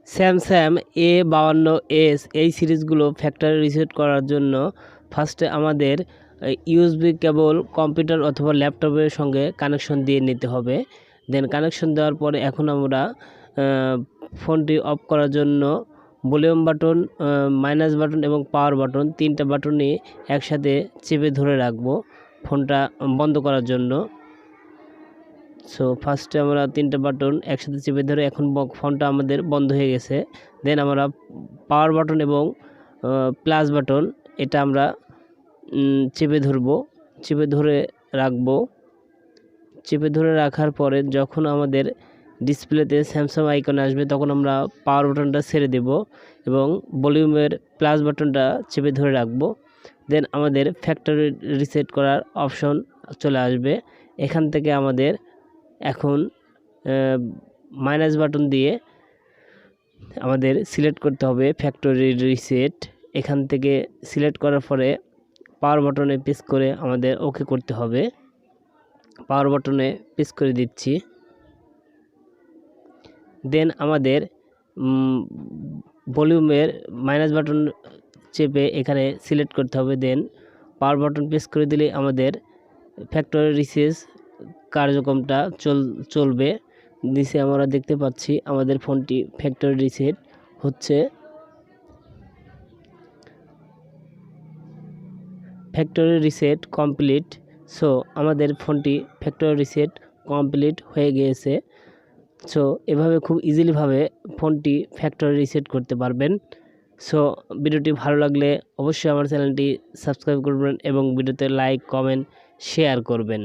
Samsung A52s এই সিরিজগুলো factory reset করার জন্য ফার্স্টে আমাদের ইউএসবি কেবল কম্পিউটার অথবা ল্যাপটপের সঙ্গে কানেকশন দিয়ে নিতে হবে। দেন কানেকশন দেওয়ার পরে এখন আমরা ফোনটি অফ করার জন্য ভলিউম বাটন, মাইনাস বাটন এবং পাওয়ার বাটন তিনটা বাটনই একসাথে চেপে ধরে রাখবো ফোনটা বন্ধ করার জন্য। সো ফার্স্টে আমরা তিনটা বাটন একসাথে চেপে ধরে এখন ফোনটা আমাদের বন্ধ হয়ে গেছে। দেন আমরা পাওয়ার বাটন এবং প্লাস বাটন এটা আমরা চেপে ধরে রাখবো। চেপে ধরে রাখার পরে যখন আমাদের ডিসপ্লেতে স্যামসাং আইকন আসবে তখন আমরা পাওয়ার বাটনটা ছেড়ে দেব এবং ভলিউমের প্লাস বাটনটা চেপে ধরে রাখবো। দেন আমাদের ফ্যাক্টরি রিসেট করার অপশন চলে আসবে। এখান থেকে আমাদের এখন মাইনাস বাটন দিয়ে আমাদের সিলেক্ট করতে হবে ফ্যাক্টরি রিসেট। এখান থেকে সিলেক্ট করার পরে পাওয়ার বাটনে প্রেস করে আমাদের ওকে করতে হবে। পাওয়ার বাটনে প্রেস করে দিচ্ছি। দেন আমাদের ভলিউমের মাইনাস বাটন চেপে এখানে সিলেক্ট করতে হবে। দেন পাওয়ার বাটন প্রেস করে দিলে আমাদের ফ্যাক্টরি রিসেট কার্যক্রমটা চলবে। নিচে আমরা দেখতে পাচ্ছি আমাদের ফোনটি ফ্যাক্টরি রিসেট হচ্ছে। Factory reset complete. সো আমাদের ফোনটি ফ্যাক্টরি রিসেট কমপ্লিট হয়ে গিয়েছে। সো এভাবে খুব ইজিলিভাবে ফোনটি ফ্যাক্টরি রিসেট করতে পারবেন। সো ভিডিওটি ভালো লাগলে অবশ্যই আমার চ্যানেলটি সাবস্ক্রাইব করবেন এবং ভিডিওতে লাইক, কমেন্ট, শেয়ার করবেন।